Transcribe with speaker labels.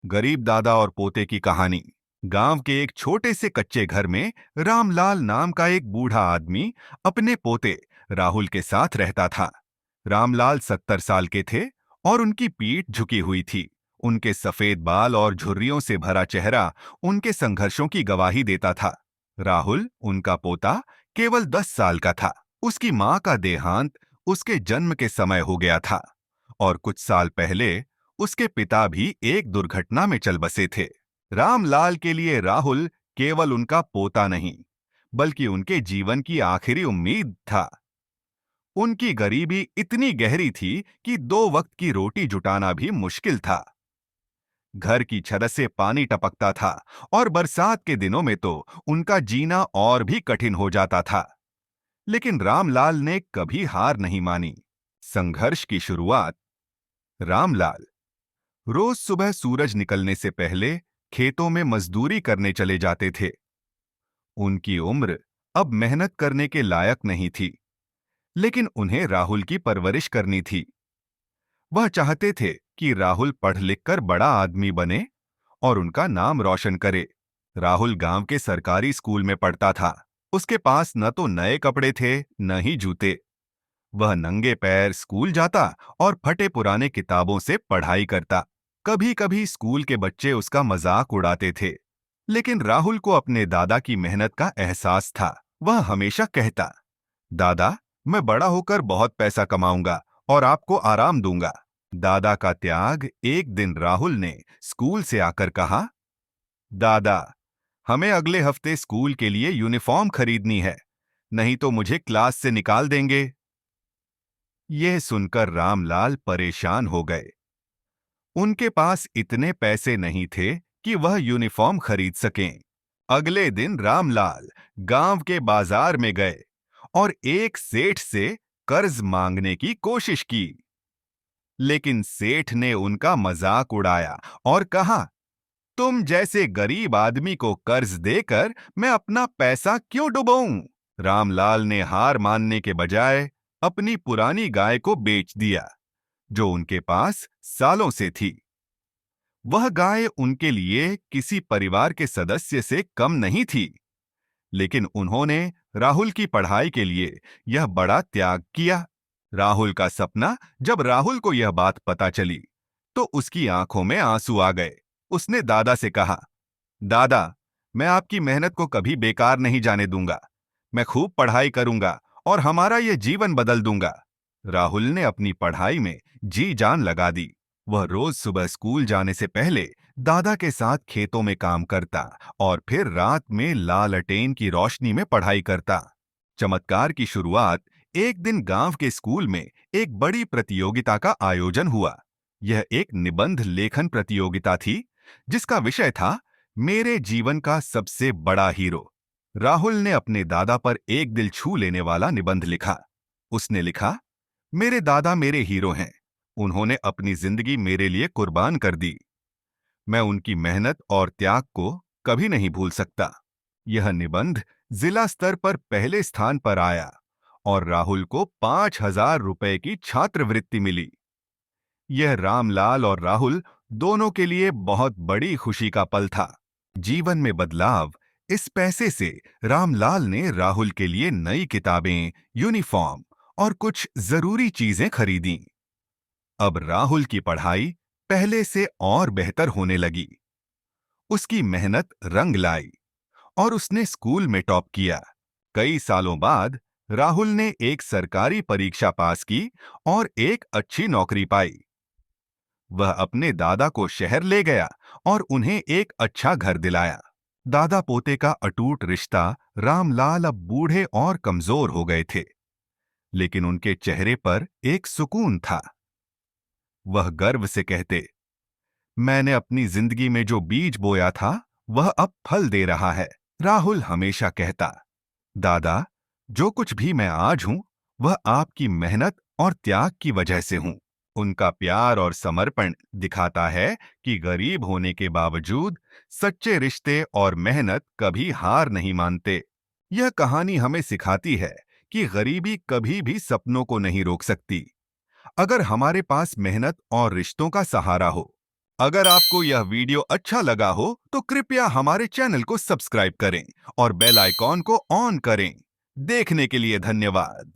Speaker 1: गरीब दादा और पोते की कहानी। गांव के एक छोटे से कच्चे घर में रामलाल नाम का एक बूढ़ा आदमी अपने पोते राहुल के साथ रहता था। रामलाल 70 साल के थे और उनकी पीठ झुकी हुई थी। उनके सफेद बाल और झुर्रियों से भरा चेहरा उनके संघर्षों की गवाही देता था। राहुल, उनका पोता, केवल 10 साल का था। उसकी मां का देहांत उसके जन्म के समय हो गया था और कुछ साल पहले उसके पिता भी एक दुर्घटना में चल बसे थे। रामलाल के लिए राहुल केवल उनका पोता नहीं, बल्कि उनके जीवन की आखिरी उम्मीद था। उनकी गरीबी इतनी गहरी थी कि 2 वक्त की रोटी जुटाना भी मुश्किल था। घर की छत से पानी टपकता था और बरसात के दिनों में तो उनका जीना और भी कठिन हो जाता था। लेकिन रामलाल ने कभी हार नहीं मानी। संघर्ष की शुरुआत। रामलाल रोज सुबह सूरज निकलने से पहले खेतों में मजदूरी करने चले जाते थे। उनकी उम्र अब मेहनत करने के लायक नहीं थी, लेकिन उन्हें राहुल की परवरिश करनी थी। वह चाहते थे कि राहुल पढ़ लिखकर बड़ा आदमी बने और उनका नाम रोशन करे। राहुल गांव के सरकारी स्कूल में पढ़ता था। उसके पास न तो नए कपड़े थे, न ही जूते। वह नंगे पैर स्कूल जाता और फटे पुराने किताबों से पढ़ाई करता। कभी कभी स्कूल के बच्चे उसका मजाक उड़ाते थे, लेकिन राहुल को अपने दादा की मेहनत का एहसास था। वह हमेशा कहता, दादा, मैं बड़ा होकर बहुत पैसा कमाऊंगा और आपको आराम दूंगा। दादा का त्याग। एक दिन राहुल ने स्कूल से आकर कहा, दादा, हमें अगले हफ्ते स्कूल के लिए यूनिफॉर्म खरीदनी है, नहीं तो मुझे क्लास से निकाल देंगे। यह सुनकर रामलाल परेशान हो गए। उनके पास इतने पैसे नहीं थे कि वह यूनिफॉर्म खरीद सकें। अगले दिन रामलाल गांव के बाजार में गए और एक सेठ से कर्ज मांगने की कोशिश की। लेकिन सेठ ने उनका मजाक उड़ाया और कहा, तुम जैसे गरीब आदमी को कर्ज देकर मैं अपना पैसा क्यों डुबाऊं? रामलाल ने हार मानने के बजाय अपनी पुरानी गाय को बेच दिया, जो उनके पास सालों से थी। वह गाय उनके लिए किसी परिवार के सदस्य से कम नहीं थी, लेकिन उन्होंने राहुल की पढ़ाई के लिए यह बड़ा त्याग किया। राहुल का सपना। जब राहुल को यह बात पता चली, तो उसकी आंखों में आंसू आ गए। उसने दादा से कहा, दादा, मैं आपकी मेहनत को कभी बेकार नहीं जाने दूंगा। मैं खूब पढ़ाई करूंगा और हमारा यह जीवन बदल दूंगा। राहुल ने अपनी पढ़ाई में जी जान लगा दी। वह रोज सुबह स्कूल जाने से पहले दादा के साथ खेतों में काम करता और फिर रात में लालटेन की रोशनी में पढ़ाई करता। चमत्कार की शुरुआत। एक दिन गांव के स्कूल में एक बड़ी प्रतियोगिता का आयोजन हुआ। यह एक निबंध लेखन प्रतियोगिता थी, जिसका विषय था मेरे जीवन का सबसे बड़ा हीरो। राहुल ने अपने दादा पर एक दिल छू लेने वाला निबंध लिखा। उसने लिखा, मेरे दादा मेरे हीरो हैं। उन्होंने अपनी जिंदगी मेरे लिए कुर्बान कर दी। मैं उनकी मेहनत और त्याग को कभी नहीं भूल सकता। यह निबंध जिला स्तर पर पहले स्थान पर आया और राहुल को 5,000 रुपए की छात्रवृत्ति मिली। यह रामलाल और राहुल दोनों के लिए बहुत बड़ी खुशी का पल था। जीवन में बदलाव। इस पैसे से रामलाल ने राहुल के लिए नई किताबें, यूनिफॉर्म और कुछ जरूरी चीजें खरीदी। अब राहुल की पढ़ाई पहले से और बेहतर होने लगी। उसकी मेहनत रंग लाई और उसने स्कूल में टॉप किया। कई सालों बाद राहुल ने एक सरकारी परीक्षा पास की और एक अच्छी नौकरी पाई। वह अपने दादा को शहर ले गया और उन्हें एक अच्छा घर दिलाया। दादा पोते का अटूट रिश्ता। रामलाल अब बूढ़े और कमजोर हो गए थे, लेकिन उनके चेहरे पर एक सुकून था। वह गर्व से कहते, मैंने अपनी जिंदगी में जो बीज बोया था, वह अब फल दे रहा है। राहुल हमेशा कहता, दादा, जो कुछ भी मैं आज हूं, वह आपकी मेहनत और त्याग की वजह से हूं। उनका प्यार और समर्पण दिखाता है कि गरीब होने के बावजूद सच्चे रिश्ते और मेहनत कभी हार नहीं मानते। यह कहानी हमें सिखाती है कि गरीबी कभी भी सपनों को नहीं रोक सकती, अगर हमारे पास मेहनत और रिश्तों का सहारा हो। अगर आपको यह वीडियो अच्छा लगा हो तो कृपया हमारे चैनल को सब्सक्राइब करें और बेल आइकॉन को ऑन करें। देखने के लिए धन्यवाद।